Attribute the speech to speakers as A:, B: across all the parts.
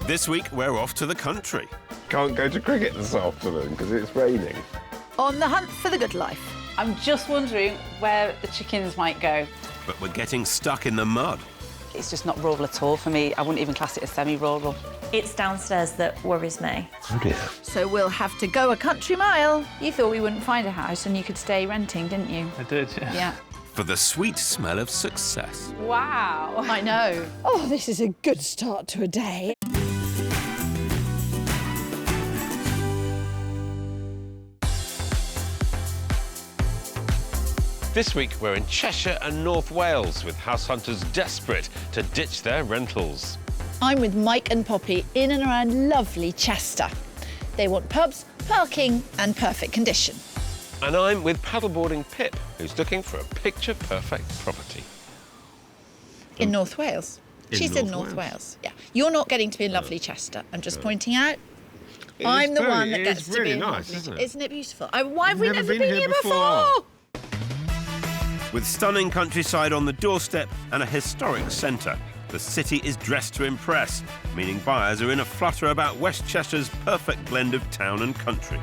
A: This week, we're off to the country.
B: Can't go to cricket this afternoon because it's raining.
C: On the hunt for the good life.
D: I'm just wondering where the chickens might go.
A: But we're getting stuck in the mud.
D: It's just not rural at all for me. I wouldn't even class it as semi-rural.
E: It's downstairs that worries me.
B: Oh dear.
C: So we'll have to go a country mile.
F: You thought we wouldn't find a house and you could stay renting, didn't you?
G: I did, yeah.
F: Yeah.
A: For the sweet smell of success.
D: Wow.
C: I know.
F: Oh, this is a good start to a day.
B: This week we're in Cheshire and North Wales with house hunters desperate to ditch their rentals.
C: I'm with Mike and Poppy in and around lovely Chester. They want pubs, parking and perfect condition.
B: And I'm with paddleboarding Pip, who's looking for a picture-perfect property.
C: In North Wales. She's in North Wales. Yeah. You're not getting to be in lovely Chester. I'm just pointing out. I'm the one that gets to be in
B: nice,
C: lovely.
B: isn't it?
C: Isn't it beautiful? Why have we never been here before?
A: With stunning countryside on the doorstep and a historic centre, the city is dressed to impress, meaning buyers are in a flutter about West Cheshire's perfect blend of town and country,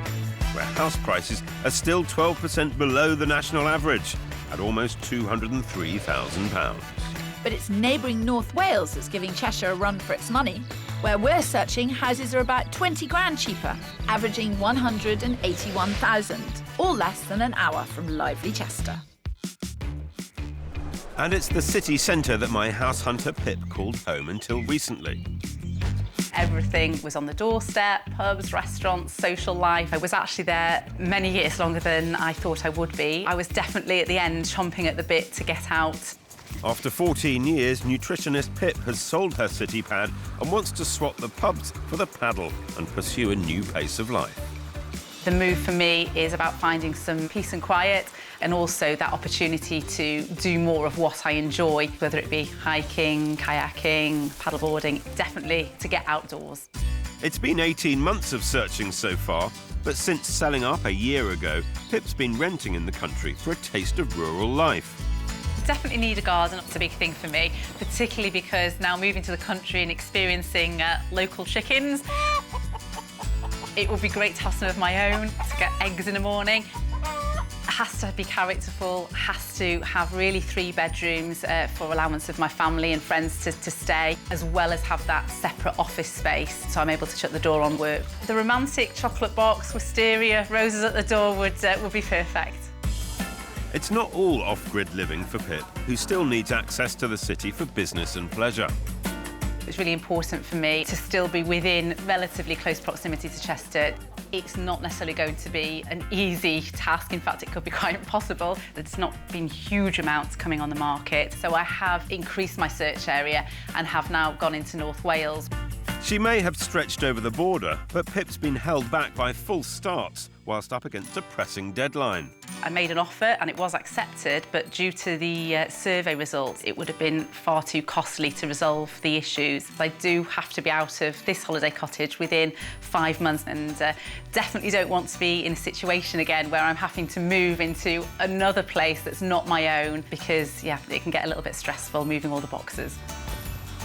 A: where house prices are still 12% below the national average, at almost £203,000.
C: But it's neighbouring North Wales that's giving Cheshire a run for its money. Where we're searching, houses are about 20 grand cheaper, averaging 181,000, all less than an hour from lively Chester.
A: And it's the city centre that my house hunter Pip called home until recently.
D: Everything was on the doorstep, pubs, restaurants, social life. I was actually there many years longer than I thought I would be. I was definitely at the end chomping at the bit to get out.
A: After 14 years, nutritionist Pip has sold her city pad and wants to swap the pubs for the paddle and pursue a new pace of life.
D: The move for me is about finding some peace and quiet and also that opportunity to do more of what I enjoy, whether it be hiking, kayaking, paddleboarding, definitely to get outdoors.
A: It's been 18 months of searching so far, but since selling up a year ago, Pip's been renting in the country for a taste of rural life.
D: Definitely need a garden, that's a big thing for me, particularly because now moving to the country and experiencing local chickens, it would be great to have some of my own, to get eggs in the morning. It has to be characterful, has to have really 3 bedrooms for allowance of my family and friends to stay, as well as have that separate office space, so I'm able to shut the door on work. The romantic chocolate box, wisteria, roses at the door would be perfect.
A: It's not all off-grid living for Pip, who still needs access to the city for business and pleasure.
D: It's really important for me to still be within relatively close proximity to Chester. It's not necessarily going to be an easy task. In fact, it could be quite impossible. There's not been huge amounts coming on the market. So I have increased my search area and have now gone into North Wales.
A: She may have stretched over the border, but Pip's been held back by false starts whilst up against a pressing deadline.
D: I made an offer and it was accepted, but due to the survey results, it would have been far too costly to resolve the issues. I do have to be out of this holiday cottage within 5 months and definitely don't want to be in a situation again where I'm having to move into another place that's not my own because, yeah, it can get a little bit stressful moving all the boxes.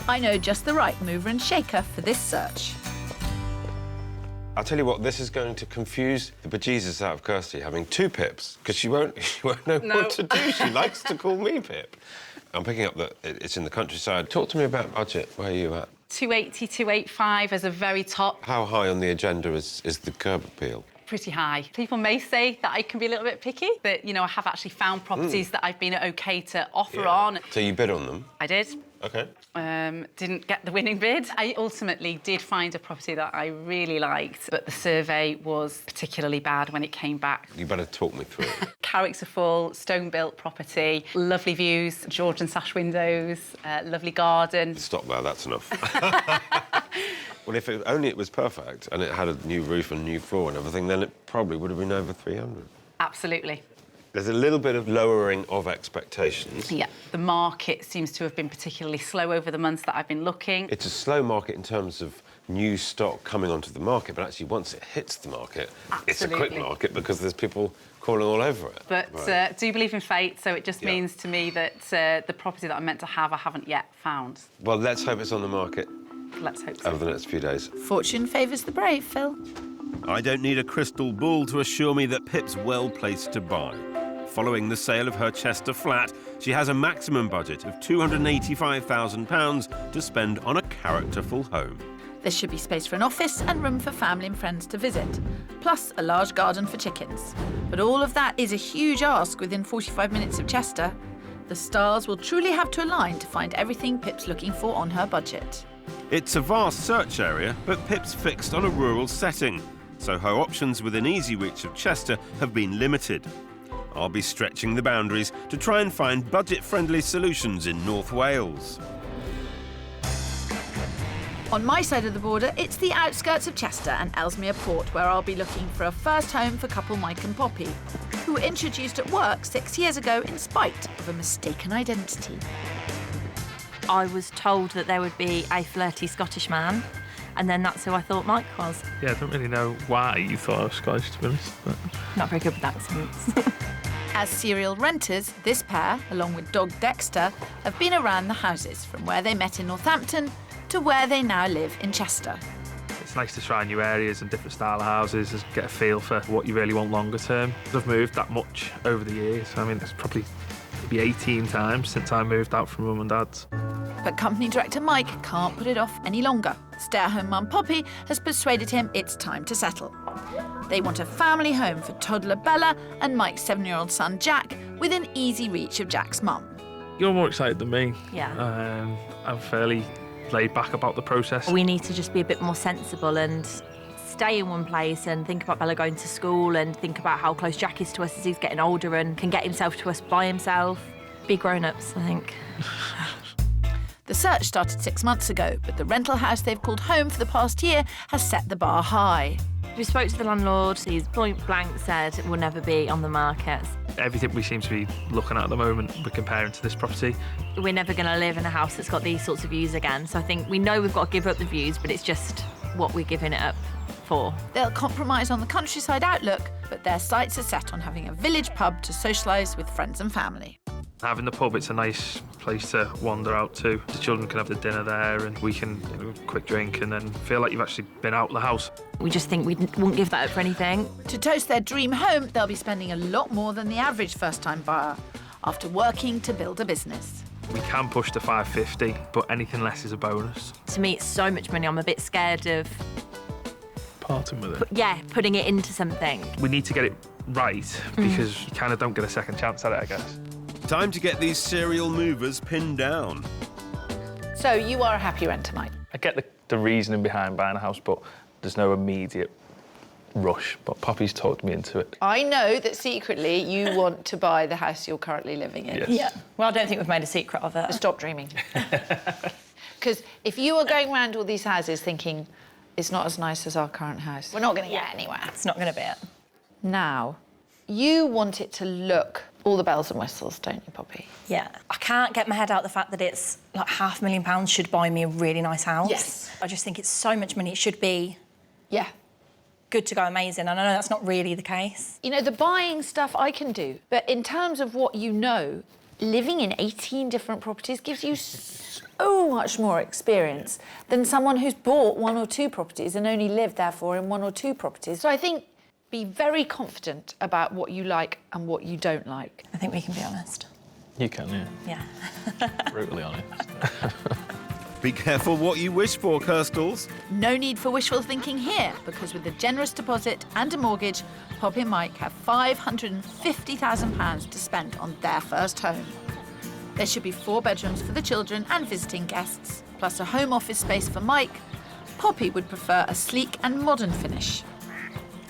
C: I know just the right mover and shaker for this search.
B: I'll tell you what, this is going to confuse the bejesus out of Kirstie having 2 Pips, because she won't know what to do. She likes to call me Pip. I'm picking up that it's in the countryside. Talk to me about budget. Where are you at?
D: 280, 285 as a very top.
B: How high on the agenda is the curb appeal?
D: Pretty high. People may say that I can be a little bit picky, but, you know, I have actually found properties that I've been OK to offer on.
B: So you bid on them?
D: I did.
B: OK.
D: Didn't get the winning bid. I ultimately did find a property that I really liked, but the survey was particularly bad when it came back.
B: You better talk me through it.
D: Characterful, stone-built property, lovely views, Georgian sash windows, lovely garden.
B: Stop there, that's enough. Well, if only it was perfect and it had a new roof and new floor and everything, then it probably would have been over 300.
D: Absolutely.
B: There's a little bit of lowering of expectations.
D: Yeah, the market seems to have been particularly slow over the months that I've been looking.
B: It's a slow market in terms of new stock coming onto the market, but actually once it hits the market, it's a quick market because there's people crawling all over it.
D: But do believe in fate, so it just means to me that the property that I'm meant to have, I haven't yet found.
B: Well, let's hope it's on the market
D: Let's hope so.
B: over the next few days.
C: Fortune favours the brave, Phil.
A: I don't need a crystal ball to assure me that Pip's well placed to buy. Following the sale of her Chester flat, she has a maximum budget of £285,000 to spend on a characterful home.
C: There should be space for an office and room for family and friends to visit, plus a large garden for chickens. But all of that is a huge ask within 45 minutes of Chester. The stars will truly have to align to find everything Pip's looking for on her budget.
A: It's a vast search area, but Pip's fixed on a rural setting, so her options within easy reach of Chester have been limited. I'll be stretching the boundaries to try and find budget-friendly solutions in North Wales.
C: On my side of the border, it's the outskirts of Chester and Ellesmere Port, where I'll be looking for a first home for couple Mike and Poppy, who were introduced at work 6 years ago in spite of a mistaken identity.
E: I was told that there would be a flirty Scottish man, and then that's who I thought Mike was.
G: Yeah, I don't really know why you thought I was Scottish, to be honest. But...
E: Not very good with accents.
C: As serial renters, this pair, along with dog Dexter, have been around the houses from where they met in Northampton to where they now live in Chester.
G: It's nice to try new areas and different style of houses and get a feel for what you really want longer term. I've moved that much over the years. I mean, it's probably maybe 18 times since I moved out from mum and dad's.
C: But company director Mike can't put it off any longer. Stay-at-home mum Poppy has persuaded him it's time to settle. They want a family home for toddler Bella and Mike's 7-year-old son Jack, within easy reach of Jack's mum.
G: You're more excited than me.
E: Yeah.
G: I'm fairly laid back about the process.
E: We need to just be a bit more sensible and stay in one place and think about Bella going to school and think about how close Jack is to us as he's getting older and can get himself to us by himself. Be grown-ups, I think.
C: The search started 6 months ago, but the rental house they've called home for the past year has set the bar high.
E: We spoke to the landlord. He's point blank said it will never be on the market.
G: Everything we seem to be looking at the moment, we're comparing to this property.
E: We're never going to live in a house that's got these sorts of views again. So I think we know we've got to give up the views, but it's just what we're giving it up for.
C: They'll compromise on the countryside outlook, but their sights are set on having a village pub to socialise with friends and family.
G: Having the pub, it's a nice place to wander out to. The children can have the dinner there and we can have a quick drink and then feel like you've actually been out of the house.
E: We just think we wouldn't give that up for anything.
C: To toast their dream home, they'll be spending a lot more than the average first-time buyer after working to build a business.
G: We can push to 550, but anything less is a bonus.
E: To me, it's so much money. I'm a bit scared of,
G: Parting with it.
E: putting it into something.
G: We need to get it right because you kind of don't get a second chance at it, I guess.
A: Time to get these serial movers pinned down.
C: So you are a happy renter, Mike?
H: I get the reasoning behind buying a house, but there's no immediate rush. But Poppy's talked me into it.
C: I know that secretly you want to buy the house you're currently living in.
H: Yes.
E: Yeah. Well, I don't think we've made a secret of it.
C: Stop dreaming. Because if you are going around all these houses thinking it's not as nice as our current house, we're not going to get anywhere.
E: It's not going to be it.
C: Now, you want it to look all the bells and whistles, don't you, Poppy?
E: Yeah. I can't get my head out the fact that it's like £500,000 should buy me a really nice house.
C: Yes.
E: I just think it's so much money. It should be
C: Yeah.
E: good to go amazing. And I know that's not really the case.
C: You know, the buying stuff I can do, but in terms of what you know, living in 18 different properties gives you so much more experience than someone who's bought 1 or 2 properties and only lived, therefore, in 1 or 2 properties. So I think be very confident about what you like and what you don't like.
E: I think we can be honest.
H: You can, yeah.
E: Yeah.
H: Brutally honest.
A: Be careful what you wish for, Kirstles.
C: No need for wishful thinking here, because with a generous deposit and a mortgage, Poppy and Mike have £550,000 to spend on their first home. There should be 4 bedrooms for the children and visiting guests, plus a home office space for Mike. Poppy would prefer a sleek and modern finish.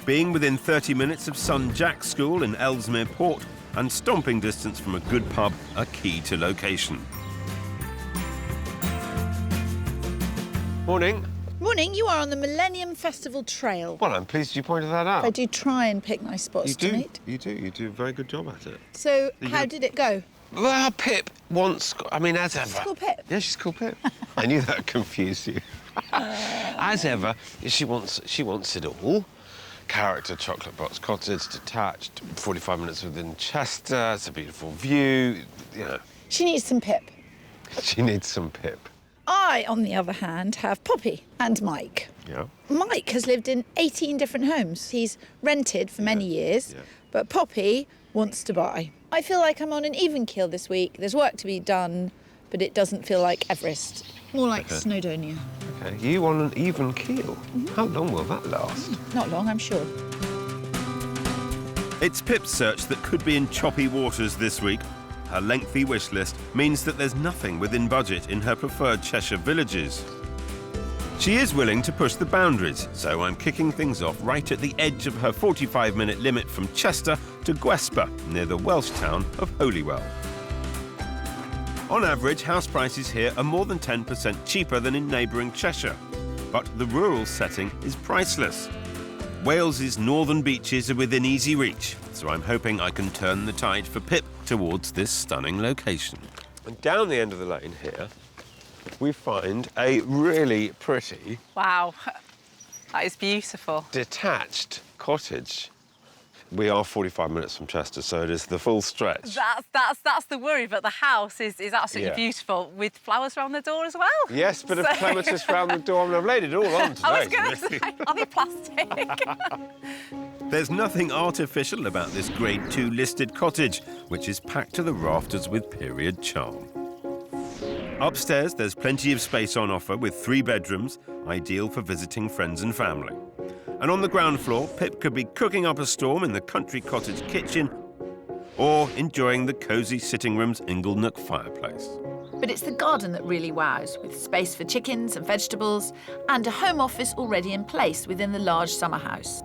A: Being within 30 minutes of son Jack's school in Ellesmere Port and stomping distance from a good pub are key to location.
B: Morning.
F: Morning, you are on the Millennium Festival Trail.
B: Well, I'm pleased you pointed that out.
F: I do try and pick nice spots to meet.
B: You do a very good job at it.
F: So, how did it go?
B: Well, Pip wants... I mean, as ever...
F: She's called Pip?
B: Yeah, she's called Pip. I knew that confused you. As ever, she wants it all. Character, chocolate box cottage, detached, 45 minutes within Chester, it's a beautiful view, you know.
F: She needs some Pip.
B: She needs some Pip.
F: I, on the other hand, have Poppy and Mike.
B: Yeah.
F: Mike has lived in 18 different homes. He's rented for many years, but Poppy wants to buy. I feel like I'm on an even keel this week. There's work to be done, but it doesn't feel like Everest. More like Snowdonia.
B: Okay, you on an even keel? How long will that last?
F: Not long, I'm sure.
A: It's Pip's search that could be in choppy waters this week. Her lengthy wish list means that there's nothing within budget in her preferred Cheshire villages. She is willing to push the boundaries, so I'm kicking things off right at the edge of her 45-minute limit from Chester to Gwesper, near the Welsh town of Holywell. On average, house prices here are more than 10% cheaper than in neighbouring Cheshire. But the rural setting is priceless. Wales's northern beaches are within easy reach, so I'm hoping I can turn the tide for Pip towards this stunning location.
B: And down the end of the lane here, we find a really pretty,
D: Wow, that is beautiful.
B: detached cottage. We are 45 minutes from Chester, so it is the full stretch.
D: That's the worry, but the house is absolutely beautiful, with flowers around the door as well.
B: Yes, bit of clematis round the door. I mean, I've laid it all on today.
D: I was going to say, are they plastic?
A: There's nothing artificial about this Grade 2 listed cottage, which is packed to the rafters with period charm. Upstairs, there's plenty of space on offer with 3 bedrooms, ideal for visiting friends and family. And on the ground floor, Pip could be cooking up a storm in the country cottage kitchen or enjoying the cosy sitting room's Inglenook fireplace.
C: But it's the garden that really wows, with space for chickens and vegetables and a home office already in place within the large summer house.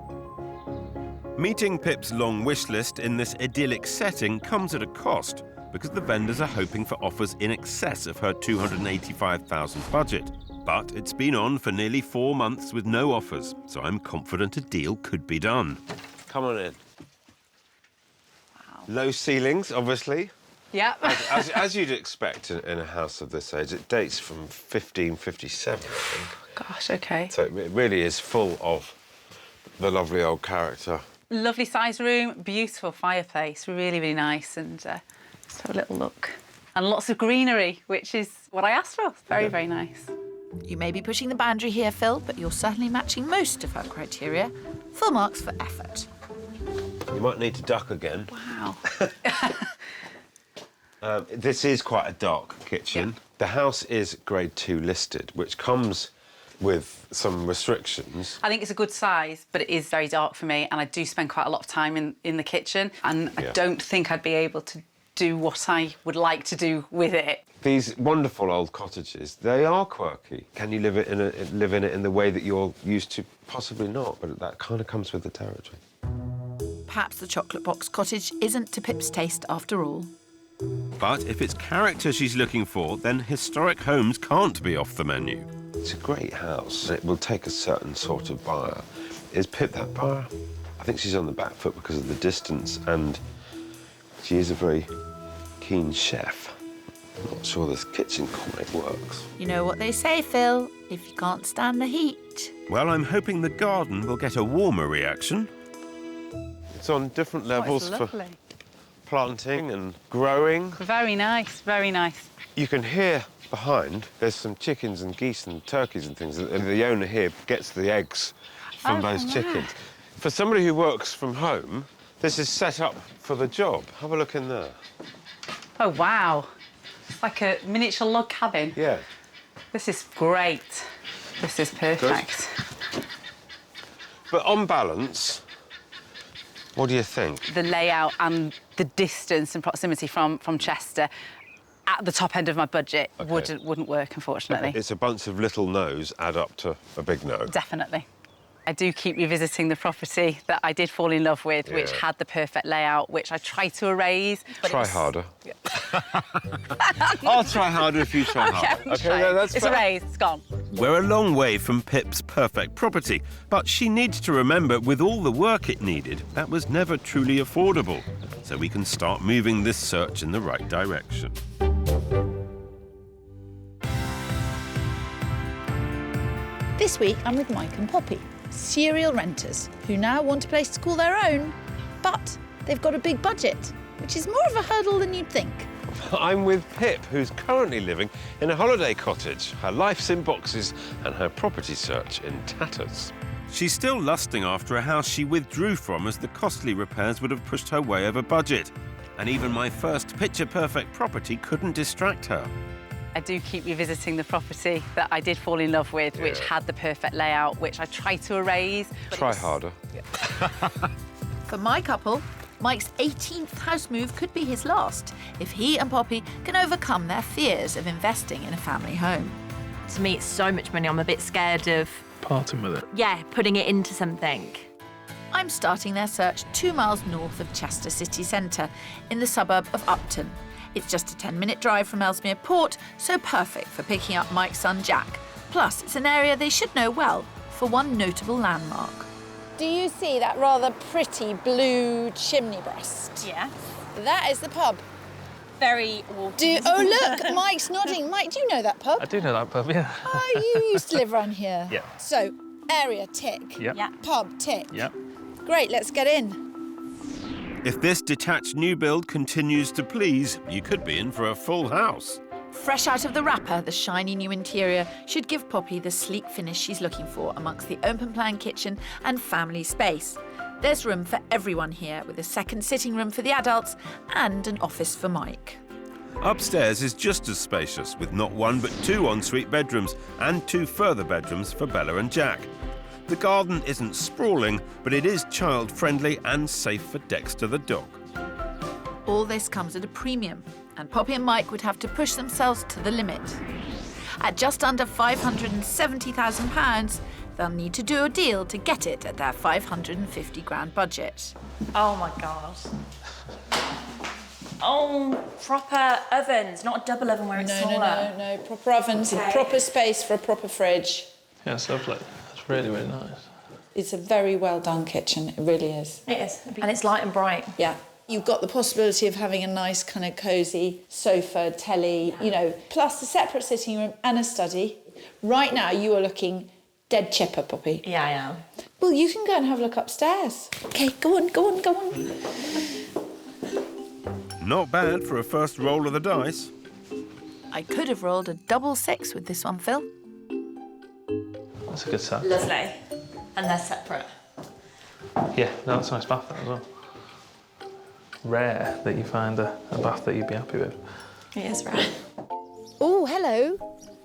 A: Meeting Pip's long wish list in this idyllic setting comes at a cost, because the vendors are hoping for offers in excess of her $285,000 budget. But it's been on for nearly 4 months with no offers, so I'm confident a deal could be done.
B: Come on in.
D: Wow.
B: Low ceilings, obviously.
D: Yeah.
B: As you'd expect in a house of this age. It dates from 1557, I think.
D: Gosh, OK.
B: So it really is full of the lovely old character.
D: Lovely size room, beautiful fireplace, really, really nice, and just have a little look. And lots of greenery, which is what I asked for. Very, very nice.
C: You may be pushing the boundary here, Phil, but you're certainly matching most of her criteria. Full marks for effort.
B: You might need to duck again.
D: Wow.
B: This is quite a dark kitchen.
D: Yeah.
B: The house is Grade 2 listed, which comes with some restrictions.
D: I think it's a good size, but it is very dark for me, and I do spend quite a lot of time in the kitchen, and I don't think I'd be able to do what I would like to do with it.
B: These wonderful old cottages, they are quirky. Can you live in it in the way that you're used to? Possibly not, but that kind of comes with the territory.
C: Perhaps the chocolate box cottage isn't to Pip's taste after all.
A: But if it's character she's looking for, then historic homes can't be off the menu.
B: It's a great house. It will take a certain sort of buyer. Is Pip that buyer? I think she's on the back foot because of the distance, and she is a very keen chef. I'm not sure this kitchen quite works.
C: You know what they say, Phil, if you can't stand the heat.
A: Well, I'm hoping the garden will get a warmer reaction.
B: It's on different levels
D: it's
B: for
D: lovely.
B: planting and growing.
D: Very nice, very nice.
B: You can hear behind, there's some chickens and geese and turkeys and things. The owner here gets the eggs from those chickens. For somebody who works from home, this is set up for the job. Have a look in there.
D: Oh, wow. It's like a miniature log cabin.
B: Yeah.
D: This is great. This is perfect.
B: Good. But on balance, what do you think?
D: The layout and the distance and proximity from Chester at the top end of my budget wouldn't work, unfortunately.
B: It's a bunch of little no's add up to a big no.
D: Definitely. I do keep revisiting the property that I did fall in love with, which had the perfect layout, which I tried to erase. But
B: Try harder. I'll try harder if you try harder. OK, that's
D: it's
B: fair.
D: erased, it's gone.
A: We're a long way from Pip's perfect property, but she needs to remember with all the work it needed, that was never truly affordable. So we can start moving this search in the right direction.
F: This week, I'm with Mike and Poppy, serial renters who now want a place to call their own, but they've got a big budget, which is more of a hurdle than you'd think.
B: I'm with Pip, who's currently living in a holiday cottage. Her life's in boxes and her property search in tatters.
A: She's still lusting after a house she withdrew from as the costly repairs would have pushed her way over budget. And even my first picture-perfect property couldn't distract her.
D: I do keep revisiting the property that I did fall in love with, which had the perfect layout, which I tried to erase.
B: Try harder.
C: For my couple, Mike's 18th house move could be his last if he and Poppy can overcome their fears of investing in a family home.
E: To me, it's so much money. I'm a bit scared of,
G: Parting with it.
E: yeah, putting it into something.
C: I'm starting their search 2 miles north of Chester city centre, in the suburb of Upton. It's just a 10-minute drive from Ellesmere Port, so perfect for picking up Mike's son Jack. Plus, it's an area they should know well for one notable landmark.
F: Do you see that rather pretty blue chimney breast?
I: Yeah.
F: That is the pub.
I: Very walking.
F: Oh, look, Mike's nodding. Mike, do you know that pub?
H: I do know that pub, yeah.
F: Oh, you used to live around here.
H: Yeah.
F: So, area, tick.
H: Yep.
I: Yeah.
F: Pub, tick.
H: Yep.
F: Great, let's get in.
A: If this detached new build continues to please, you could be in for a full house.
C: Fresh out of the wrapper, the shiny new interior should give Poppy the sleek finish she's looking for amongst the open-plan kitchen and family space. There's room for everyone here, with a second sitting room for the adults and an office for Mike.
A: Upstairs is just as spacious, with not one but 2 ensuite bedrooms and 2 further bedrooms for Bella and Jack. The garden isn't sprawling, but it is child-friendly and safe for Dexter the dog.
C: All this comes at a premium, and Poppy and Mike would have to push themselves to the limit. At just under £570,000, they'll need to do a deal to get it at their 550 grand budget.
I: Oh my God. Oh, proper ovens, not a double oven where it's smaller.
F: No. Proper ovens,
I: Okay.
F: proper space for a proper fridge.
H: Yeah, it's lovely. It's really, really nice.
F: It's a very well done kitchen, it really is.
I: It is. And it's light and bright.
F: Yeah. You've got the possibility of having a nice kind of cosy sofa, telly, you know, plus a separate sitting room and a study. Right now, you are looking dead chipper, Poppy.
I: Yeah, I am.
F: Well, you can go and have a look upstairs. OK, go on.
A: Not bad for a first roll of the dice.
C: I could have rolled a double 6 with this one, Phil.
H: That's a good set.
I: Lovely. And they're separate.
H: Yeah, no, that's a nice bath there as well. Rare that you find a bath that you'd be happy with.
I: It is right.
F: Oh, hello.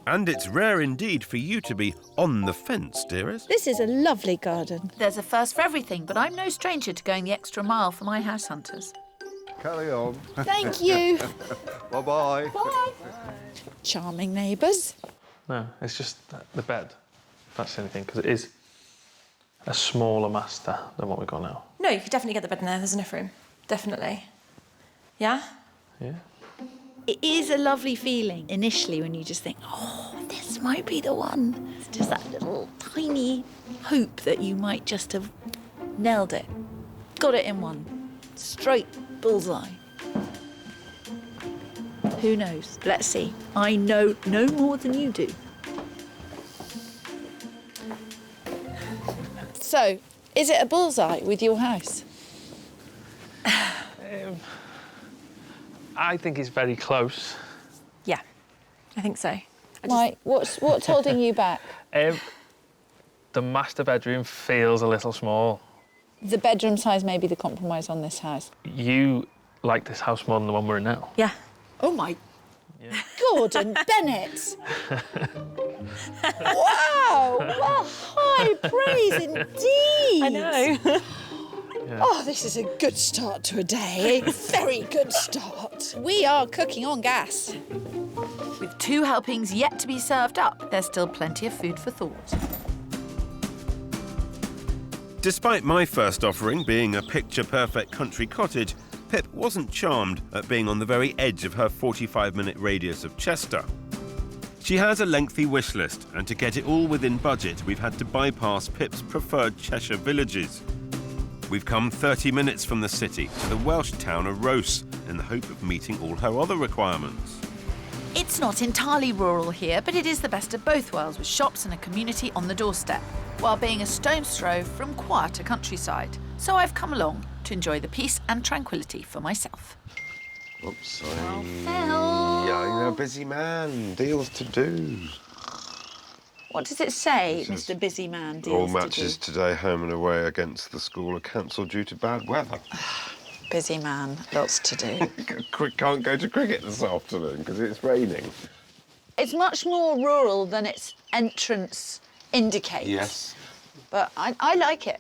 A: And it's rare indeed for you to be on the fence, dearest.
F: This is a lovely garden.
C: There's a first for everything, but I'm no stranger to going the extra mile for my house hunters.
J: Carry on.
F: Thank you.
J: Bye-bye.
F: Bye. Charming neighbours.
H: No, it's just the bed. That's the only thing, because it is a smaller master than what we've got now.
I: No, you could definitely get the bed in there. There's enough room. Definitely. Yeah?
H: Yeah.
F: It is a lovely feeling initially when you just think, oh, this might be the one. It's just that little tiny hope that you might just have nailed it. Got it in one. Straight bullseye. Who knows? Let's see. I know no more than you do. So, is it a bullseye with your house?
H: I think it's very close.
I: Yeah, I think so.
F: Mike, what's holding you back?
H: The master bedroom feels a little small.
F: The bedroom size may be the compromise on this house.
H: You like this house more than the one we're in now.
I: Yeah.
F: Oh my... Gordon Bennett! Wow! Well, high praise indeed!
I: I know.
F: Oh, this is a good start to a day. A very good start. We are cooking on gas.
C: With 2 helpings yet to be served up, there's still plenty of food for thought.
A: Despite my first offering being a picture-perfect country cottage, Pip wasn't charmed at being on the very edge of her 45-minute radius of Chester. She has a lengthy wish list, and to get it all within budget, we've had to bypass Pip's preferred Cheshire villages. We've come 30 minutes from the city to the Welsh town of Rose in the hope of meeting all her other requirements.
C: It's not entirely rural here, but it is the best of both worlds, with shops and a community on the doorstep, while being a stone's throw from quieter countryside. So I've come along to enjoy the peace and tranquility for myself.
B: Oops, sorry. Yeah, I'm a busy man. Deals to do.
F: What does it say, Mr. Busy Man?
B: All matches today, home and away against the school, are cancelled due to bad weather.
F: Busy man, lots to do.
B: Can't go to cricket this afternoon because it's raining.
F: It's much more rural than its entrance indicates.
B: Yes.
F: But I like it.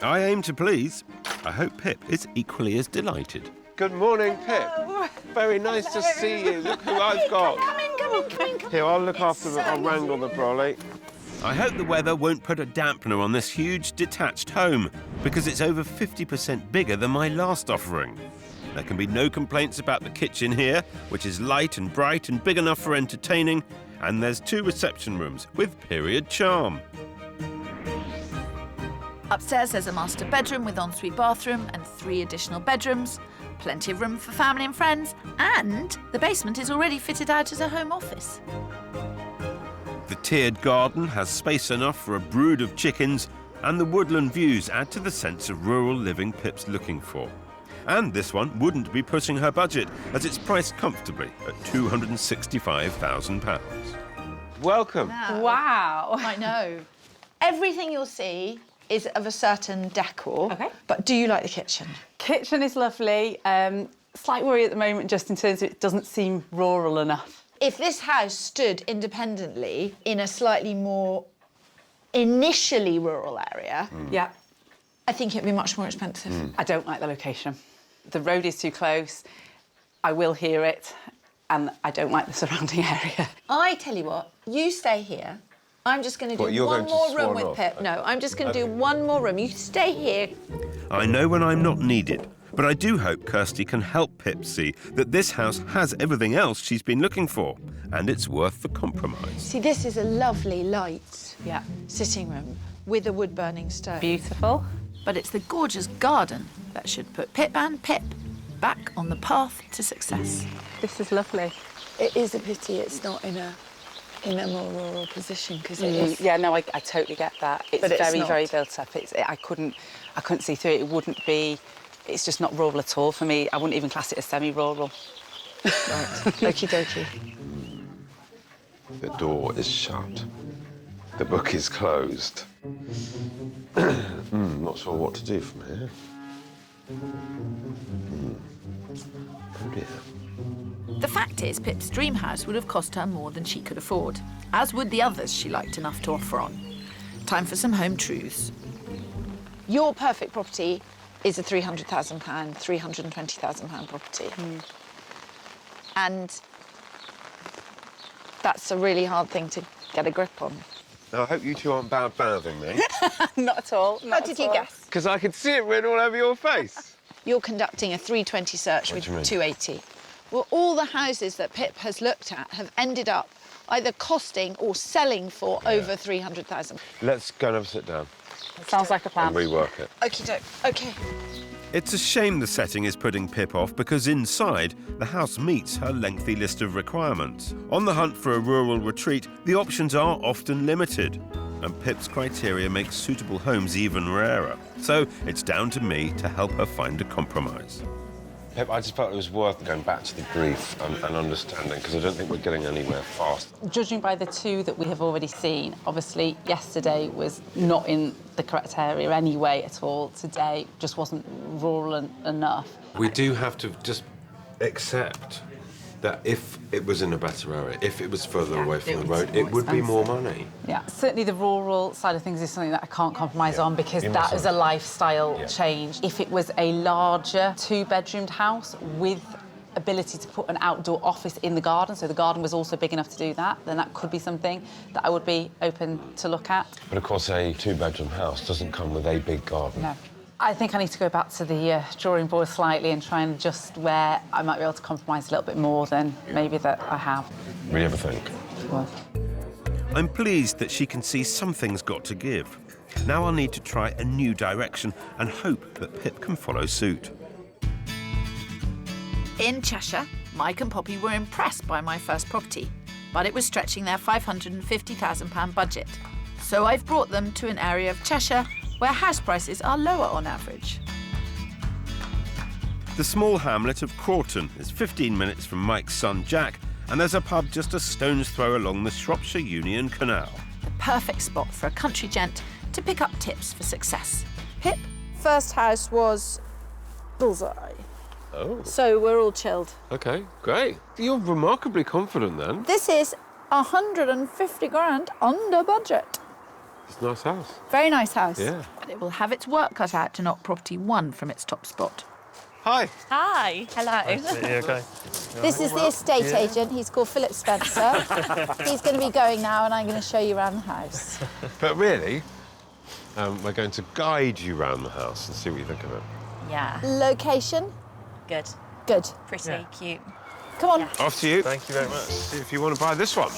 A: I aim to please. I hope Pip is equally as delighted.
B: Good morning, Pip. Very nice to see you. Look who I've got.
F: Come in.
B: Here, I'll look after them. I'll wrangle the brolly.
A: I hope the weather won't put a dampener on this huge detached home, because it's over 50% bigger than my last offering. There can be no complaints about the kitchen here, which is light and bright and big enough for entertaining, and there's 2 reception rooms with period charm.
C: Upstairs there's a master bedroom with ensuite bathroom and 3 additional bedrooms, plenty of room for family and friends, and the basement is already fitted out as a home office.
A: The tiered garden has space enough for a brood of chickens, and the woodland views add to the sense of rural living Pip's looking for. And this one wouldn't be pushing her budget, as it's priced comfortably at £265,000.
B: Welcome.
D: Wow.
F: I know. Everything you'll see is of a certain decor.
D: OK.
F: But do you like the kitchen?
D: Kitchen is lovely. Slight worry at the moment just in terms of it doesn't seem rural enough.
F: If this house stood independently in a slightly more initially rural area,
D: Yeah.
F: I think it'd be much more expensive.
D: I don't like the location. The road is too close. I will hear it, and I don't like the surrounding area.
F: I tell you what, you stay here. I'm just going to do
B: What, you're
F: one
B: going to
F: more
B: swan
F: room with
B: off?
F: Pip. No, I'm just going to do one more room. You stay here.
A: I know when I'm not needed, but I do hope Kirstie can help Pip see that this house has everything else she's been looking for, and it's worth the compromise.
F: See, this is a lovely light
D: Yeah.
F: sitting room with a wood-burning stove.
D: Beautiful.
C: But it's the gorgeous garden that should put Pip and Pip back on the path to success.
D: This is lovely.
F: It is a pity it's not in a more rural position, because it is.
D: Yeah, no, I totally get that. It's
F: But it's
D: very,
F: not.
D: very built up. I couldn't see through it. It wouldn't be. It's just not rural at all for me. I wouldn't even class it as semi-rural.
F: Right. Okie dokie.
B: The door is shut. The book is closed. Not sure what to do from here. Oh dear.
C: The fact is, Pip's dream house would have cost her more than she could afford, as would the others she liked enough to offer on. Time for some home truths.
F: Your perfect property is a £300,000, £320,000 property. And that's a really hard thing to get a grip on.
B: Now, I hope you two aren't bad-mouthing me.
D: Not at all.
F: How did you guess?
B: Because I can see it written all over your face.
F: You're conducting a 320 search
B: What
F: with
B: do you mean?
F: 280. Well, all the houses that Pip has looked at have ended up either costing or selling for over 300,000.
B: Let's go and have a sit down
D: Sounds like a plan.
B: and rework it.
F: Okie doke. Okay.
A: It's a shame the setting is putting Pip off, because inside, the house meets her lengthy list of requirements. On the hunt for a rural retreat, the options are often limited, and Pip's criteria makes suitable homes even rarer. So it's down to me to help her find a compromise.
B: Pip, I just felt it was worth going back to the brief and understanding, because I don't think we're getting anywhere fast.
D: Judging by the 2 that we have already seen, obviously yesterday was not in the correct area anyway at all. Today just wasn't rural enough.
B: We do have to just accept that if it was in a better area, if it was further away from the road, it would be more money.
D: Yeah, certainly the rural side of things is something that I can't compromise on, because
B: You
D: that
B: mustn't.
D: is a lifestyle change. If it was a larger 2-bedroomed house with ability to put an outdoor office in the garden, so the garden was also big enough to do that, then that could be something that I would be open to look at.
B: But of course, a 2-bedroom house doesn't come with a big garden.
D: No. I think I need to go back to the drawing board slightly and try and adjust where I might be able to compromise a little bit more than maybe that I have.
B: Really ever think?
D: Well,
A: I'm pleased that she can see something's got to give. Now I'll need to try a new direction and hope that Pip can follow suit.
C: In Cheshire, Mike and Poppy were impressed by my first property, but it was stretching their £550,000 budget. So I've brought them to an area of Cheshire where house prices are lower on average.
A: The small hamlet of Crawton is 15 minutes from Mike's son Jack, and there's a pub just a stone's throw along the Shropshire Union Canal.
C: The perfect spot for a country gent to pick up tips for success.
F: Pip, first house was bullseye.
B: Oh.
F: So we're all chilled.
B: OK, great. You're remarkably confident then.
F: This is 150 grand under budget.
B: It's a nice house.
F: Very nice house.
B: Yeah.
C: But it will have its work cut out to knock property 1 from its top spot.
B: Hi.
E: Hi. Hello.
G: Okay.
F: This is the estate agent. He's called Philip Spencer. He's going to be going now, and I'm going to show you around the house.
B: But really, we're going to guide you around the house and see what you think of it.
E: Yeah.
F: Location?
E: Good.
F: Good.
E: Pretty cute.
F: Come on.
B: Off to you.
G: Thank you very much.
B: See if you want to buy this one.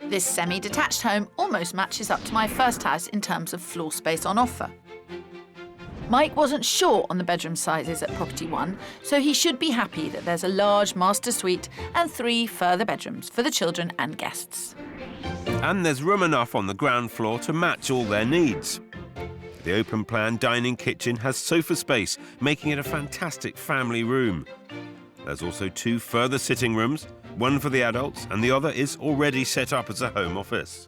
C: This semi-detached home almost matches up to my first house in terms of floor space on offer. Mike wasn't sure on the bedroom sizes at property 1, so he should be happy that there's a large master suite and 3 further bedrooms for the children and guests.
A: And there's room enough on the ground floor to match all their needs. The open-plan dining kitchen has sofa space, making it a fantastic family room. There's also 2 further sitting rooms, one for the adults and the other is already set up as a home office.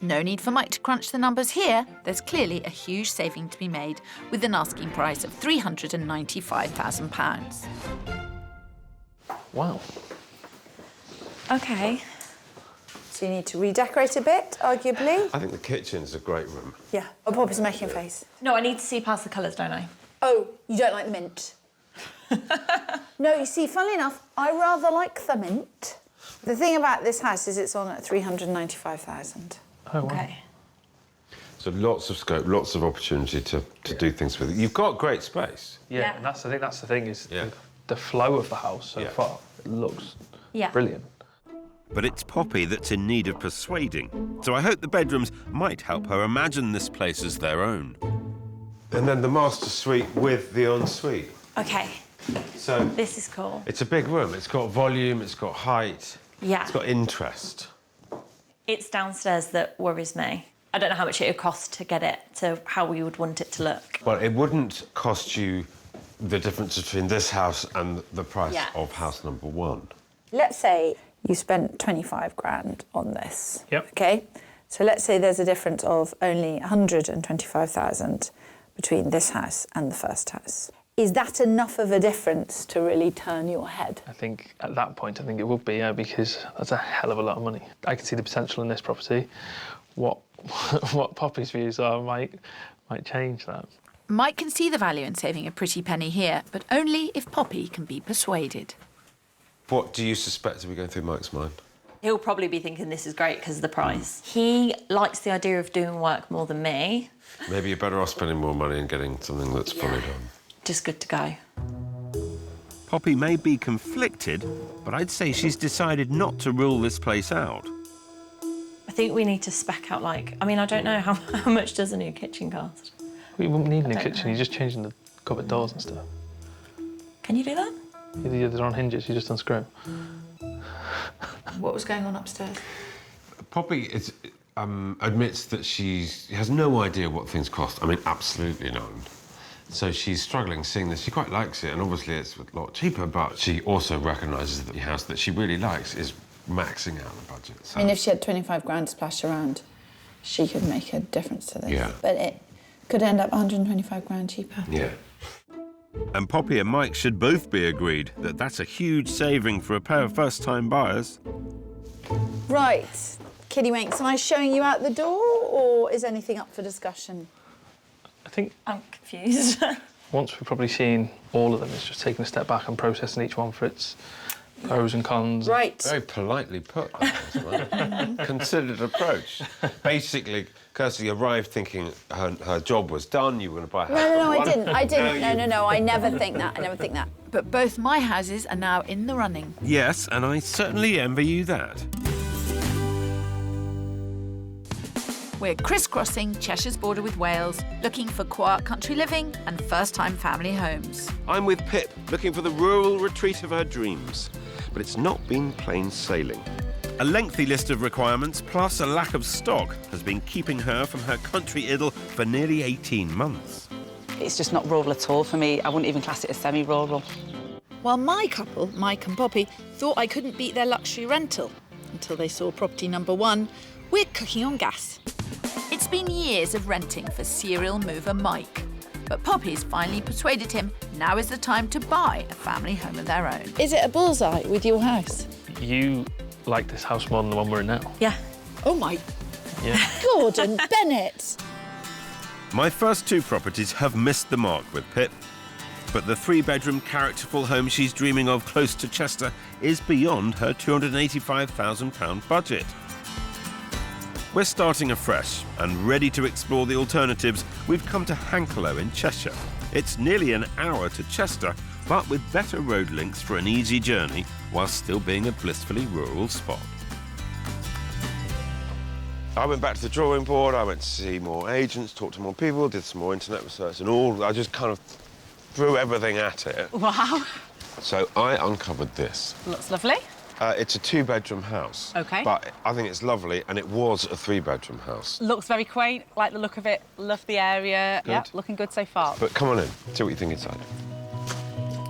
C: No need for Mike to crunch the numbers here. There's clearly a huge saving to be made with an asking price of £395,000.
H: Wow.
I: Okay.
F: So you need to redecorate a bit, arguably.
B: I think the kitchen's a great room.
F: Yeah. Oh, Poppy's making a face.
I: No, I need to see past the colours, don't I?
F: Oh, you don't like the mint? No, you see, funnily enough, I rather like the mint. The thing about this house is it's on at 395,000.
H: Oh, wow.
I: Okay.
B: So lots of scope, lots of opportunity to do things with it. You've got great space.
H: Yeah,
I: Yeah.
H: and that's the thing is
B: Yeah.
H: the flow of the house so
B: Yeah.
H: far. It looks
I: Yeah.
H: brilliant.
A: But it's Poppy that's in need of persuading, so I hope the bedrooms might help her imagine this place as their own.
B: And then the master suite with the ensuite.
I: Okay.
B: So
I: This is cool.
B: it's a big room. It's got volume, it's got height,
I: Yeah.
B: it's got interest.
I: It's downstairs that worries me. I don't know how much it would cost to get it to how we would want it to look.
B: Well, it wouldn't cost you the difference between this house and the price
I: Yeah.
B: of house number 1.
F: Let's say you spent 25 grand on this.
G: Yep.
F: OK? So let's say there's a difference of only 125,000 between this house and the first house. Is that enough of a difference to really turn your head?
H: I think at that point, I think it would be, yeah, because that's a hell of a lot of money. I can see the potential in this property. What Poppy's views are might change that.
C: Mike can see the value in saving a pretty penny here, but only if Poppy can be persuaded.
B: What do you suspect to be going through Mike's mind?
I: He'll probably be thinking this is great because of the price. He likes the idea of doing work more than me.
B: Maybe you're better off spending more money and getting something that's fully done.
I: Just good to go.
A: Poppy may be conflicted, but I'd say she's decided not to rule this place out.
I: I think we need to spec out, like, I mean, I don't know how much does a new kitchen cost?
H: We wouldn't need a new
I: don't
H: kitchen.
I: know.
H: You're just changing the cupboard doors and stuff.
I: Can you do that?
H: They're on hinges. You just unscrew.
F: What was going on upstairs?
B: Poppy admits that she has no idea what things cost. I mean, absolutely none. So she's struggling seeing this. She quite likes it, and obviously it's a lot cheaper, but she also recognises that the house that she really likes is maxing out the budget. So.
F: I mean, if she had 25 grand to splash around, she could make a difference to this.
B: Yeah.
F: But it could end up 125 grand cheaper.
B: Yeah.
A: And Poppy and Mike should both be agreed that that's a huge saving for a pair of first-time buyers.
F: Right. Kiddie Winks, am I showing you out the door, or is anything up for discussion?
H: I think
I: I'm confused.
H: once we've probably seen all of them, it's just taking a step back and processing each one for its pros and cons.
F: Right.
B: Very politely put, that was, right? Considered approach. Basically, Kirstie arrived thinking her job was done, you were going to buy a house.
F: No,
B: for
F: I
B: one.
F: didn't. No, I never think that.
C: But both my houses are now in the running.
A: Yes, and I certainly envy you that.
C: We're crisscrossing Cheshire's border with Wales, looking for quiet country living and first-time family homes.
A: I'm with Pip, looking for the rural retreat of her dreams. But it's not been plain sailing. A lengthy list of requirements, plus a lack of stock, has been keeping her from her country idyll for nearly 18 months.
D: It's just not rural at all for me. I wouldn't even class it as semi-rural.
F: While my couple, Mike and Poppy, thought I couldn't beat their luxury rental until they saw property number 1. We're cooking on gas.
C: It's been years of renting for serial mover Mike. But Poppy's finally persuaded him now is the time to buy a family home of their own.
F: Is it a bullseye with your house?
H: You like this house more than the one we're in now?
I: Yeah.
F: Oh my
H: Yeah.
F: Gordon Bennett!
A: My first 2 properties have missed the mark with Pip, but the 3-bedroom characterful home she's dreaming of close to Chester is beyond her £285,000 budget. We're starting afresh and ready to explore the alternatives. We've come to Hankelow in Cheshire. It's nearly an hour to Chester, but with better road links for an easy journey while still being a blissfully rural spot.
B: I went back to the drawing board, I went to see more agents, talked to more people, did some more internet research and all. I just kind of threw everything at it.
D: Wow.
B: So I uncovered this.
D: Looks lovely.
B: It's a 2-bedroom house.
D: OK.
B: But I think it's lovely, and it was a 3-bedroom house.
D: Looks very quaint, like the look of it, love the area.
B: Good.
D: Yeah, looking good so far.
B: But come on in, see what you think inside.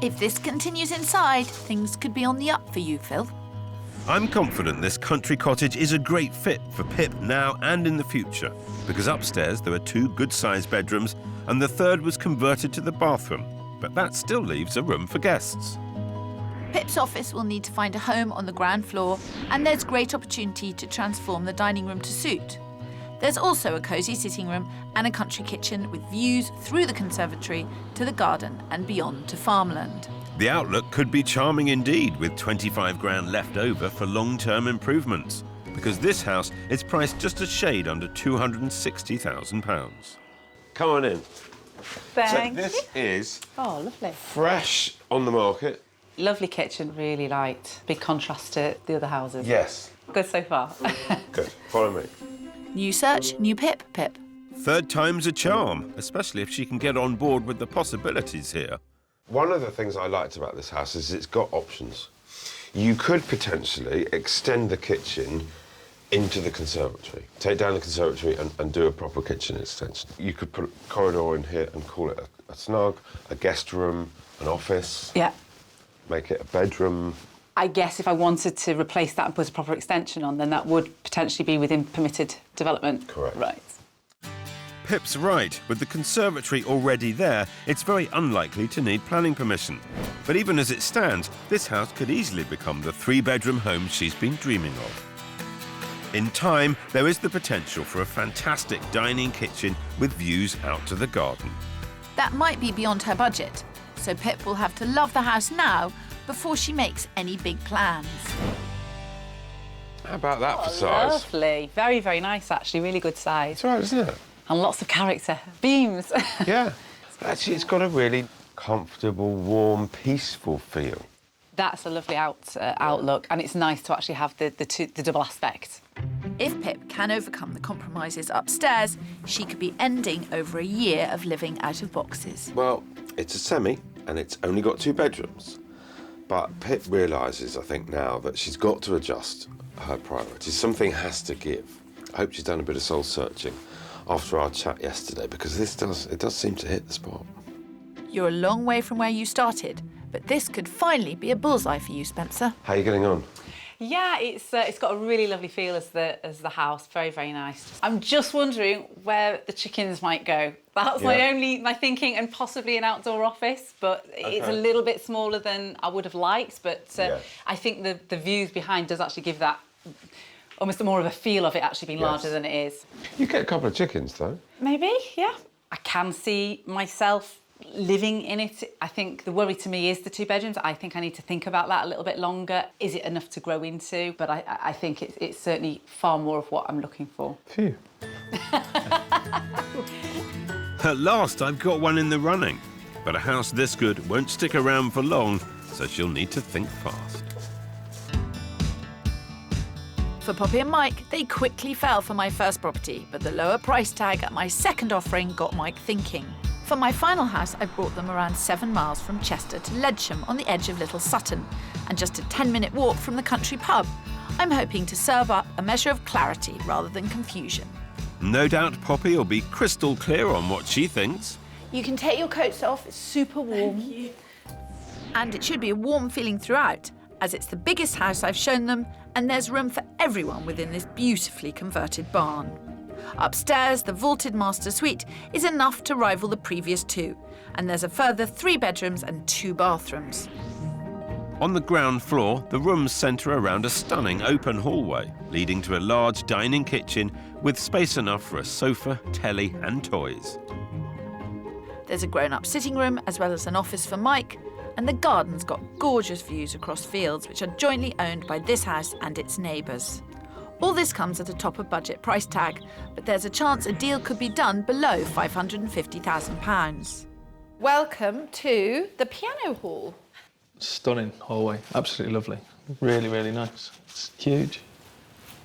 C: If this continues inside, things could be on the up for you, Phil.
A: I'm confident this country cottage is a great fit for Pip now and in the future, because upstairs there are 2 good-sized bedrooms and the 3rd was converted to the bathroom, but that still leaves a room for guests.
C: Pip's office will need to find a home on the ground floor, and there's great opportunity to transform the dining room to suit. There's also a cosy sitting room and a country kitchen with views through the conservatory to the garden and beyond to farmland.
A: The outlook could be charming indeed, with 25 grand left over for long-term improvements, because this house is priced just a shade under £260,000.
B: Come on in.
D: Thank
B: So this is
D: Oh, lovely.
B: fresh on the market.
D: Lovely kitchen, really liked. Big contrast to the other houses.
B: Yes.
D: Good so far.
B: Good. Follow me.
C: New search, new Pip.
A: 3rd time's a charm, especially if she can get on board with the possibilities here.
B: One of the things I liked about this house is it's got options. You could potentially extend the kitchen into the conservatory. Take down the conservatory and do a proper kitchen extension. You could put a corridor in here and call it a snug, a guest room, an office.
D: Yeah.
B: Make it a bedroom.
D: I guess if I wanted to replace that and put a proper extension on, then that would potentially be within permitted development.
B: Correct.
D: Right.
A: Pip's right. With the conservatory already there, it's very unlikely to need planning permission. But even as it stands, this house could easily become the 3-bedroom home she's been dreaming of. In time, there is the potential for a fantastic dining kitchen with views out to the garden.
C: That might be beyond her budget, so Pip will have to love the house now before she makes any big plans.
B: How about that for size?
D: Lovely. Very, very nice, actually. Really good size.
B: It's all right, isn't it?
D: And lots of character. Beams.
B: Yeah. Actually, it's got a really comfortable, warm, peaceful feel.
D: That's a lovely outlook, and it's nice to actually have the double aspect.
C: If Pip can overcome the compromises upstairs, she could be ending over a year of living out of boxes.
B: Well, it's a semi, and it's only got 2 bedrooms. But Pip realises, I think now, that she's got to adjust her priorities. Something has to give. I hope she's done a bit of soul-searching after our chat yesterday, because it does seem to hit the spot.
C: You're a long way from where you started, but this could finally be a bullseye for you, Spencer.
B: How are you getting on?
D: Yeah, it's got a really lovely feel as the house. Very, very nice. I'm just wondering where the chickens might go. That's my thinking, and possibly an outdoor office, but it's a little bit smaller than I would have liked. But I think the views behind does actually give that almost more of a feel of it actually being larger than it is.
B: You get a couple of chickens, though.
D: Maybe, yeah. I can see myself living in it. I think the worry to me is the 2 bedrooms. I think I need to think about that a little bit longer. Is it enough to grow into? But I think it's certainly far more of what I'm looking for.
B: Phew.
A: At last, I've got one in the running. But a house this good won't stick around for long, so she'll need to think fast.
C: For Poppy and Mike, they quickly fell for my first property, but the lower price tag at my second offering got Mike thinking. For my final house, I brought them around 7 miles from Chester to Ledsham on the edge of Little Sutton, and just a 10-minute walk from the country pub. I'm hoping to serve up a measure of clarity rather than confusion.
A: No doubt Poppy will be crystal clear on what she thinks.
F: You can take your coats off, it's super warm.
C: Thank you. And it should be a warm feeling throughout, as it's the biggest house I've shown them, and there's room for everyone within this beautifully converted barn. Upstairs, the vaulted master suite is enough to rival the previous two, and there's a further 3 bedrooms and 2 bathrooms.
A: On the ground floor, the rooms centre around a stunning open hallway, leading to a large dining kitchen with space enough for a sofa, telly and toys.
C: There's a grown-up sitting room, as well as an office for Mike, and the garden's got gorgeous views across fields which are jointly owned by this house and its neighbours. All this comes at a top-of-budget price tag, but there's a chance a deal could be done below £550,000.
F: Welcome to the piano hall.
H: Stunning hallway, absolutely lovely. Really, really nice. It's huge.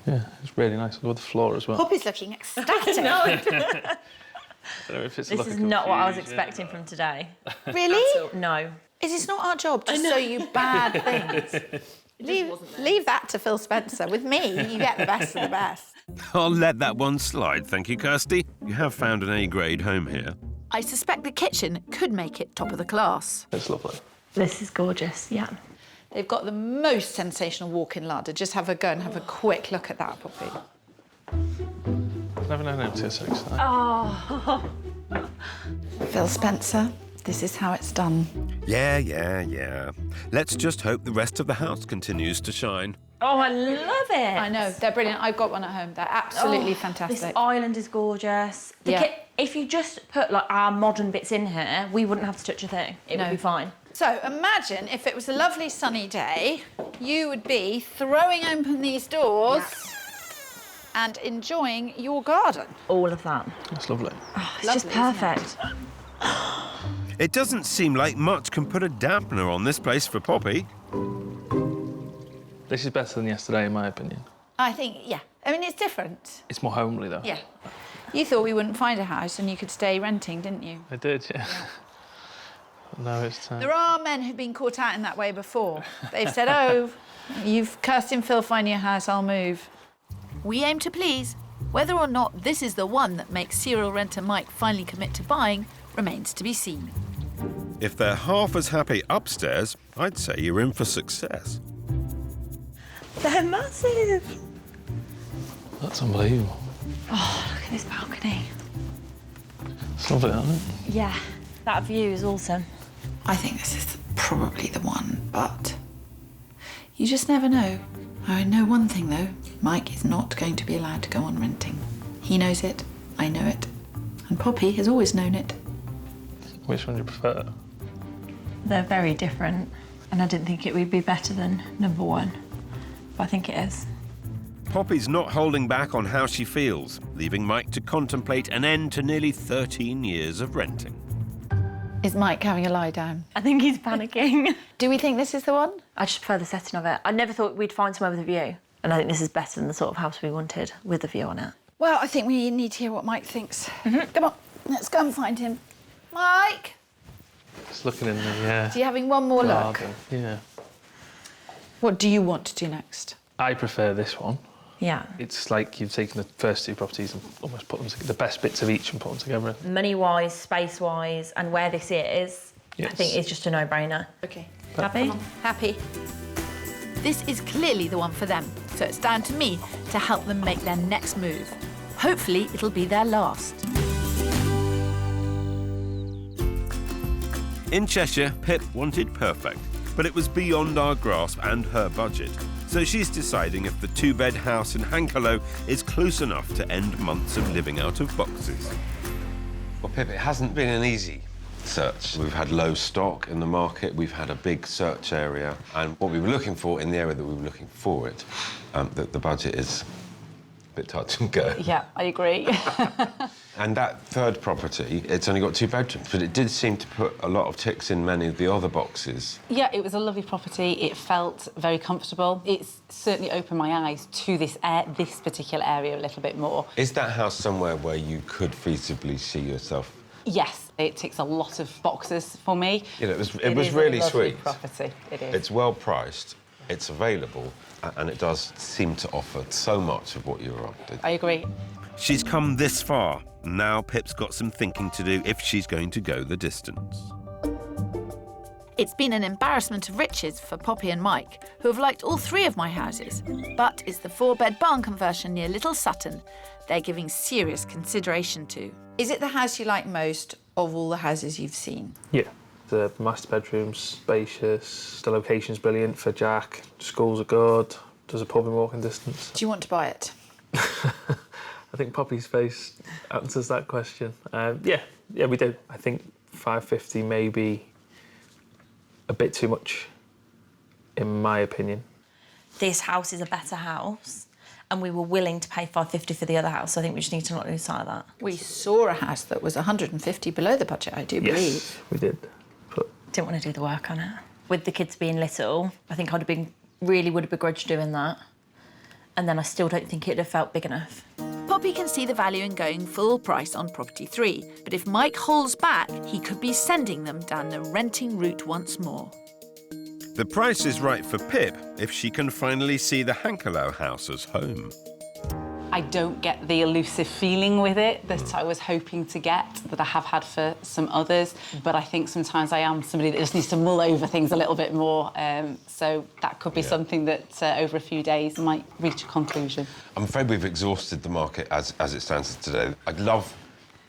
H: Yeah, it's really nice. I love the floor as well.
F: Poppy's looking ecstatic.
H: I don't know if it's
I: This is not what I was expecting from today.
F: Really?
I: No.
F: It is not our job to show you bad things. Leave that to Phil Spencer. With me, you get the best of the best.
A: I'll let that one slide, thank you, Kirstie. You have found an A-grade home here.
C: I suspect the kitchen could make it top of the class.
H: It's lovely.
I: This is gorgeous, yeah.
F: They've got the most sensational walk-in larder. Just have a go and have a quick look at that, Poppy.
H: I've never known it to so exciting.
I: Oh.
F: Phil Spencer, this is how it's done.
A: Yeah. Let's just hope the rest of the house continues to shine.
I: Oh, I love it.
F: I know, they're brilliant. I've got one at home. They're absolutely fantastic.
I: This island is gorgeous. If you just put like our modern bits in here, we wouldn't have to touch a thing. It would be fine.
F: So imagine if it was a lovely sunny day, you would be throwing open these doors and enjoying your garden.
I: All of that.
H: That's lovely.
I: Oh, it's just perfect.
A: It doesn't seem like much can put a dampener on this place for Poppy.
H: This is better than yesterday, in my opinion.
F: I think, yeah. I mean, it's different.
H: It's more homely, though.
F: Yeah. You thought we wouldn't find a house and you could stay renting, didn't you?
H: I did, yeah. No, it's time.
F: There are men who've been caught out in that way before. They've said, oh, you've Kirstie and Phil finding a house, I'll move.
C: We aim to please. Whether or not this is the one that makes serial renter Mike finally commit to buying remains to be seen.
A: If they're half as happy upstairs, I'd say you're in for success.
I: They're massive.
H: That's unbelievable.
I: Oh, look at this balcony.
H: It's lovely, isn't it?
I: Yeah, that view is awesome.
F: I think this is probably the one, but you just never know. I know one thing, though. Mike is not going to be allowed to go on renting. He knows it, I know it, and Poppy has always known it.
H: Which one do you prefer?
I: They're very different, and I didn't think it would be better than number one, but I think it is.
A: Poppy's not holding back on how she feels, leaving Mike to contemplate an end to nearly 13 years of renting.
F: Is Mike having a lie down?
I: I think he's panicking.
F: Do we think this is the one?
I: I just prefer the setting of it. I never thought we'd find somewhere with a view, and I think this is better than the sort of house we wanted with a view on it.
F: Well, I think we need to hear what Mike thinks. Come on, let's go and find him. Mike!
H: Just looking in the
F: So you're having one more look?
H: garden. Yeah.
F: What do you want to do next?
H: I prefer this one.
I: Yeah.
H: It's like you've taken the first two properties and almost put them together, the best bits of each and put them together.
I: Money-wise, space-wise, and where this is,
H: Yes.
I: I think it's just a no-brainer.
F: Okay.
I: Happy?
F: Happy.
C: This is clearly the one for them, so it's down to me to help them make their next move. Hopefully, it'll be their last.
A: In Cheshire, Pip wanted perfect, but it was beyond our grasp and her budget. So she's deciding if the 2-bed house in Hankelow is close enough to end months of living out of boxes.
B: Well, Pip, it hasn't been an easy search. We've had low stock in the market, we've had a big search area, and what we were looking for in the area that we were looking for it, the budget is a bit touch and go.
D: Yeah, I agree.
B: And that third property, it's only got 2 bedrooms, but it did seem to put a lot of ticks in many of the other boxes.
K: Yeah, it was a lovely property. It felt very comfortable. It's certainly opened my eyes to this particular area a little bit more.
B: Is that house somewhere where you could feasibly see yourself?
K: Yes, it ticks a lot of boxes for me.
B: You know, it was
K: is
B: really
K: a lovely
B: sweet.
K: Property. It is.
B: It's well priced, it's available, and it does seem to offer so much of what you're after.
K: I agree.
A: She's come this far, Now Pip's got some thinking to do if she's going to go the distance.
C: It's been an embarrassment of riches for Poppy and Mike, who have liked all 3 of my houses. But it's the 4-bed barn conversion near Little Sutton they're giving serious consideration to. Is it the house you like most of all the houses you've seen?
H: Yeah. The master bedroom's spacious, the location's brilliant for Jack, schools are good, there's a pub in walking distance.
F: Do you want to buy it?
H: I think Poppy's face answers that question. Yeah, we do. I think 550 may be a bit too much, in my opinion.
I: This house is a better house, and we were willing to pay 550 for the other house, so I think we just need to not lose sight of that.
F: We saw a house that was 150 below the budget, I do believe.
H: Yes, we did. But
I: Didn't want to do the work on it. With the kids being little, I think would have begrudged doing that. And then I still don't think it'd have felt big enough.
C: Poppy can see the value in going full price on property 3, but if Mike holds back, he could be sending them down the renting route once more.
A: The price is right for Pip if she can finally see the Hankelow house as home.
K: I don't get the elusive feeling with it that I was hoping to get, that I have had for some others. But I think sometimes I am somebody that just needs to mull over things a little bit more. So that could be something that over a few days might reach a conclusion.
B: I'm afraid we've exhausted the market as it stands today. I'd love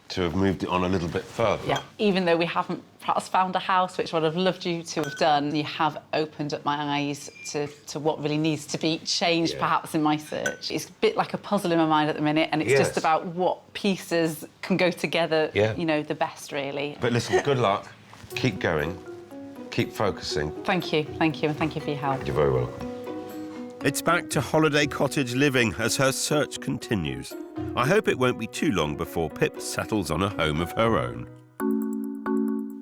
B: to have moved it on a little bit further.
K: Yeah. Even though we haven't perhaps found a house, which I'd have loved you to have done, you have opened up my eyes to what really needs to be changed, perhaps, in my search. It's a bit like a puzzle in my mind at the minute, and it's just about what pieces can go together, you know, the best, really.
B: But listen, good luck. Keep going. Keep focusing.
K: Thank you, and thank you for your help.
B: You're very welcome.
A: It's back to holiday cottage living as her search continues. I hope it won't be too long before Pip settles on a home of her own.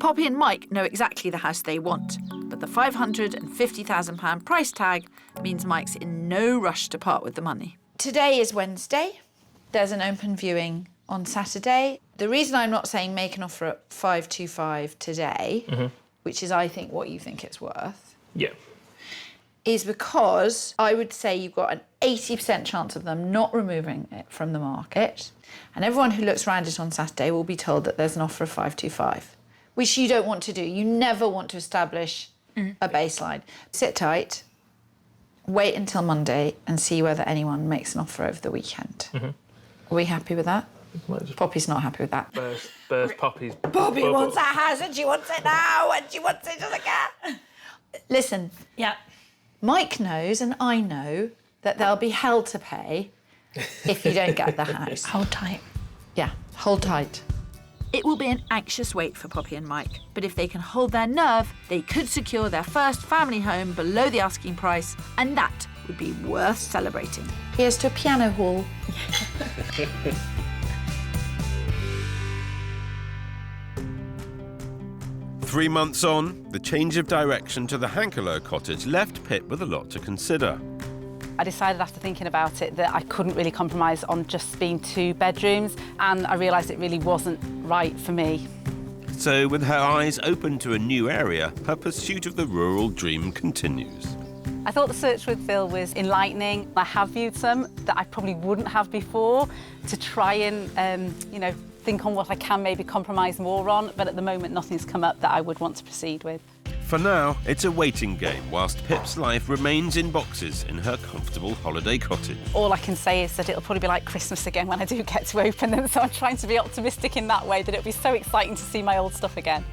C: Poppy and Mike know exactly the house they want, but the £550,000 price tag means Mike's in no rush to part with the money.
F: Today is Wednesday. There's an open viewing on Saturday. The reason I'm not saying make an offer at 525 today, which is, I think, what you think it's worth, is because I would say you've got an 80% chance of them not removing it from the market, and everyone who looks around it on Saturday will be told that there's an offer of 525, which you don't want to do. You never want to establish a baseline. Sit tight, wait until Monday and see whether anyone makes an offer over the weekend. Are we happy with that? Poppy's not happy with that.
H: Burst Poppy's
F: Poppy wants that house and she wants it now and she wants it as a cat. Listen.
I: Yeah.
F: Mike knows and I know that there'll be hell to pay if you don't get the house.
I: Hold tight.
F: Yeah, hold tight.
C: It will be an anxious wait for Poppy and Mike, but if they can hold their nerve, they could secure their first family home below the asking price, and that would be worth celebrating.
F: Here's to a piano hall.
A: Three months on, the change of direction to the Hankelow cottage left Pip with a lot to consider.
K: I decided after thinking about it that I couldn't really compromise on just being 2 bedrooms, and I realised it really wasn't right for me.
A: So, with her eyes open to a new area, her pursuit of the rural dream continues.
K: I thought the search with Phil was enlightening. I have viewed some that I probably wouldn't have before to try and, you know, think on what I can maybe compromise more on, but at the moment nothing's come up that I would want to proceed with.
A: For now, it's a waiting game whilst Pip's life remains in boxes in her comfortable holiday cottage.
K: All I can say is that it'll probably be like Christmas again when I do get to open them, so I'm trying to be optimistic in that way, that it'll be so exciting to see my old stuff again.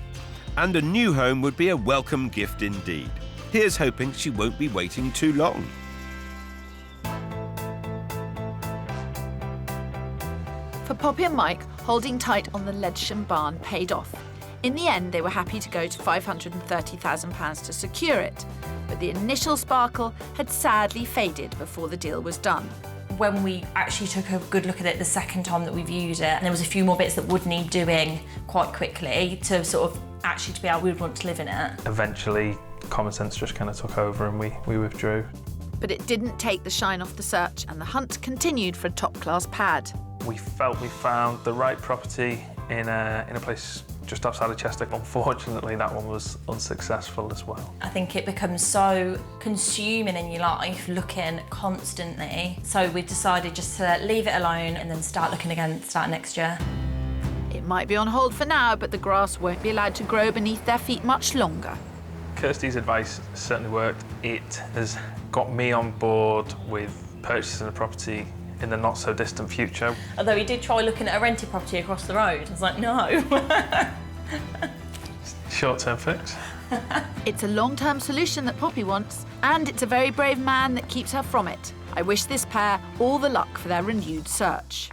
A: And a new home would be a welcome gift indeed. Here's hoping she won't be waiting too long.
C: For Poppy and Mike, holding tight on the Ledsham barn paid off. In the end, they were happy to go to £530,000 to secure it, but the initial sparkle had sadly faded before the deal was done.
I: When we actually took a good look at it the second time that we viewed it, and there was a few more bits that would need doing quite quickly to sort of actually to be able, we would want to live in it.
H: Eventually, common sense just kind of took over and we withdrew.
C: But it didn't take the shine off the search, and the hunt continued for a top-class pad.
H: We felt we found the right property in a place just outside of Chester. Unfortunately, that one was unsuccessful as well.
I: I think it becomes so consuming in your life, looking constantly. So we decided just to leave it alone and then start looking again, start next year.
C: It might be on hold for now, but the grass won't be allowed to grow beneath their feet much longer.
G: Kirstie's advice certainly worked. It has got me on board with purchasing a property in the not so distant future.
I: Although he did try looking at a rented property across the road. I was like, no.
G: Short-term fix.
C: It's a long-term solution that Poppy wants, and it's a very brave man that keeps her from it. I wish this pair all the luck for their renewed search.